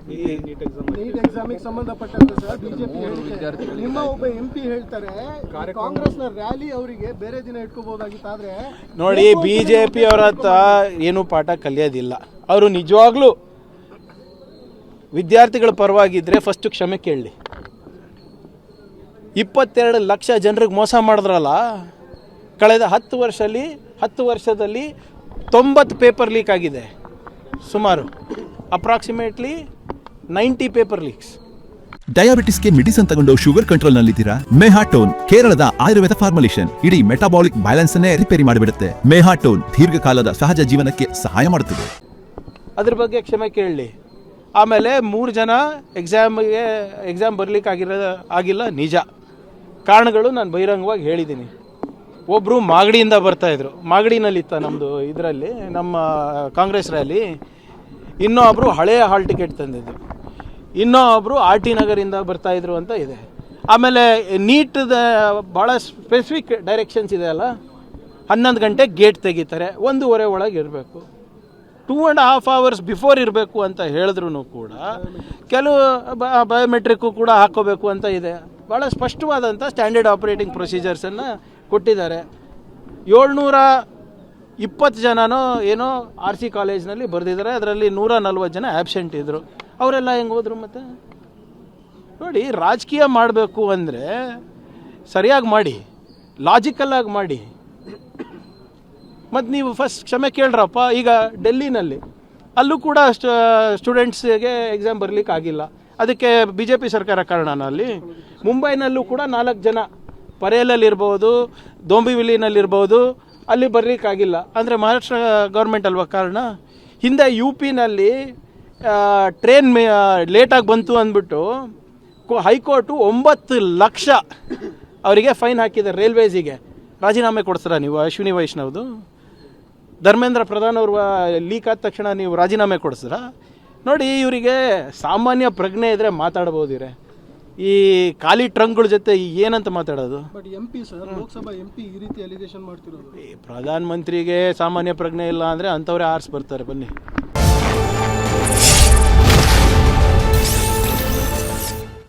Neat ಎಕ್ಸಾಮಿಗೆ ಸಂಬಂಧಪಟ್ಟಂತೆ sir BJP ಹೇಳಿಕೆ, ನಿಮ್ಮ ಒಬ್ಬ MP ಹೇಳ್ತಾರೆ ಕಾಂಗ್ರೆಸ್ನ ರ್ಯಾಲಿ ಅವರಿಗೆ ಬೇರೆ ದಿನ ಇಟ್ಕೋಬಹುದಾಗಿತ್ತು. ಆದ್ರೆ ನೋಡಿ, ಬಿಜೆಪಿ ಅವರ ಹತ್ರ ಏನು ಪಾಠ ಕಲಿಯೋದಿಲ್ಲ. ಅವರು ನಿಜವಾಗ್ಲೂ ವಿದ್ಯಾರ್ಥಿಗಳ ಪರವಾಗಿದ್ದರೆ ಫಸ್ಟು ಕ್ಷಮೆ ಕೇಳಲಿ. 22 ಲಕ್ಷ ಜನರಿಗೆ ಮೋಸ ಮಾಡಿದ್ರಲ್ಲ ಕಳೆದ 10 ವರ್ಷದಲ್ಲಿ 90 ಪೇಪರ್ ಲೀಕ್ ಆಗಿದೆ. ಸುಮಾರು ಅಪ್ರಾಕ್ಸಿಮೇಟ್ಲಿ 90 ಪೇಪರ್ ಲೀಕ್ಸ್. ಡಯಾಬಿಟಿಸ್ಗೆ ಮೆಡಿಸಿನ್ ತಗೊಂಡು ಶುಗರ್ ಕಂಟ್ರೋಲ್ ನಲ್ಲಿದ್ದೀರಾ? ಮೆಹಾಟೋನ್ ಕೇರಳದ ಆಯುರ್ವೇದ ಫಾರ್ಮುಲೇಷನ್ ಇಡೀ ಮೆಟಾಬಾಲಿಕ್ ಬ್ಯಾಲೆನ್ಸ್ ಅನ್ನೇ ರಿಪೇರಿ ಮಾಡಿಬಿಡುತ್ತೆ. ಮೆಹಾಟೋನ್ ದೀರ್ಘಕಾಲದ ಸಹಜ ಜೀವನಕ್ಕೆ ಸಹಾಯ ಮಾಡುತ್ತದೆ. ಅದ್ರ ಬಗ್ಗೆ ಕ್ಷಮೆ ಕೇಳಲಿ. ಆಮೇಲೆ 3 ಜನ ಎಕ್ಸಾಮ್ ಬರಲಿಕ್ಕೆ ಆಗಿಲ್ಲ, ನಿಜ. ಕಾರಣಗಳು ನಾನು ಬಹಿರಂಗವಾಗಿ ಹೇಳಿದ್ದೀನಿ. ಒಬ್ಬರು ಮಾಗಡಿಯಿಂದ ಬರ್ತಾಯಿದ್ರು, ಮಾಗಡಿನಲ್ಲಿತ್ತ ನಮ್ಮದು ಇದರಲ್ಲಿ ನಮ್ಮ ಕಾಂಗ್ರೆಸ್ ರ್ಯಾಲಿ. ಇನ್ನೊಬ್ಬರು ಹಳೆಯ ಹಾಲ್ ಟಿಕೆಟ್ ತಂದಿದ್ದು, ಇನ್ನೊಬ್ಬರು RT ನಗರಿಂದ ಬರ್ತಾಯಿದ್ರು ಅಂತ ಇದೆ. ಆಮೇಲೆ ನೀಟ್ದ ಭಾಳ ಸ್ಪೆಸಿಫಿಕ್ ಡೈರೆಕ್ಷನ್ಸ್ ಇದೆ ಅಲ್ಲ, 11 ಗಂಟೆಗೆ ಗೇಟ್ ತೆಗಿತಾರೆ, 1:30 ಒಳಗೆ ಇರಬೇಕು, 2.5 hours ಬಿಫೋರ್ ಇರಬೇಕು ಅಂತ ಹೇಳಿದ್ರು ಕೂಡ ಕೆಲವು ಬಯೋಮೆಟ್ರಿಕ್ಕು ಕೂಡ ಹಾಕೋಬೇಕು ಅಂತ ಇದೆ. ಭಾಳ ಸ್ಪಷ್ಟವಾದಂಥ ಸ್ಟ್ಯಾಂಡರ್ಡ್ ಆಪರೇಟಿಂಗ್ ಪ್ರೊಸೀಜರ್ಸನ್ನು ಕೊಟ್ಟಿದ್ದಾರೆ. 720 ಜನನೋ ಏನೋ RC ಕಾಲೇಜ್ನಲ್ಲಿ ಬರೆದಿದ್ದಾರೆ. ಅದರಲ್ಲಿ 140 ಜನ ಆ್ಯಬ್ಸೆಂಟ್ ಇದ್ದರು. ಅವರೆಲ್ಲ ಹೆಂಗೆ ಹೋದರು? ಮತ್ತೆ ನೋಡಿ, ರಾಜಕೀಯ ಮಾಡಬೇಕು ಅಂದರೆ ಸರಿಯಾಗಿ ಮಾಡಿ, ಲಾಜಿಕಲ್ಲಾಗಿ ಮಾಡಿ. ಮತ್ತು ನೀವು ಫಸ್ಟ್ ಕ್ಷಮೆ ಕೇಳ್ರಪ್ಪ. ಈಗ ಡೆಲ್ಲಿನಲ್ಲಿ ಅಲ್ಲೂ ಕೂಡ ಸ್ಟೂಡೆಂಟ್ಸಿಗೆ ಎಕ್ಸಾಮ್ ಬರಲಿಕ್ಕೆ ಆಗಿಲ್ಲ. ಅದಕ್ಕೆ BJP ಸರ್ಕಾರ ಕಾರಣನ? ಅಲ್ಲಿ ಮುಂಬೈನಲ್ಲೂ ಕೂಡ 4 ಜನ ಪರೇಲಲ್ಲಿರ್ಬೋದು, ದೊಂಬಿವಿಲಿನಲ್ಲಿರ್ಬೋದು, ಅಲ್ಲಿ ಬರಲಿಕ್ಕಾಗಿಲ್ಲ. ಅಂದರೆ ಮಹಾರಾಷ್ಟ್ರ ಗೌರ್ಮೆಂಟ್ ಅಲ್ವಾ ಕಾರಣ? ಹಿಂದೆ UPನಲ್ಲಿ ಟ್ರೈನ್ ಲೇಟಾಗಿ ಬಂತು ಅಂದ್ಬಿಟ್ಟು ಹೈಕೋರ್ಟು 9 ಲಕ್ಷ ಅವರಿಗೆ ಫೈನ್ ಹಾಕಿದ್ದಾರೆ ರೈಲ್ವೇಸಿಗೆ. ರಾಜೀನಾಮೆ ಕೊಡ್ತೀರಾ ನೀವು? ಅಶ್ವಿನಿ ವೈಷ್ಣವ್ದು ಧರ್ಮೇಂದ್ರ ಪ್ರಧಾನ್ ಅವರು ಲೀಕ್ ಆದ ತಕ್ಷಣ ನೀವು ರಾಜೀನಾಮೆ ಕೊಡಿಸ್ತೀರಾ? ನೋಡಿ, ಇವರಿಗೆ ಸಾಮಾನ್ಯ ಪ್ರಜ್ಞೆ ಇದ್ದರೆ ಮಾತಾಡ್ಬೋದು. ಇವ್ರೆ ಈ ಖಾಲಿ ಟ್ರಂಕ್ಗಳ ಜೊತೆ ಏನಂತ ಮಾತಾಡೋದು? But MP sir, Lok Sabha MP ಈ ರೀತಿ ಅಲಿಗೇಷನ್ ಮಾಡ್ತಿರೋದು. ಪ್ರಧಾನ ಮಂತ್ರಿಗೆ ಸಾಮಾನ್ಯ ಪ್ರಜ್ಞೆ ಇಲ್ಲ ಅಂದರೆ ಅಂಥವ್ರೇ ಆರ್ಸ್ ಬರ್ತಾರೆ. ಬನ್ನಿ.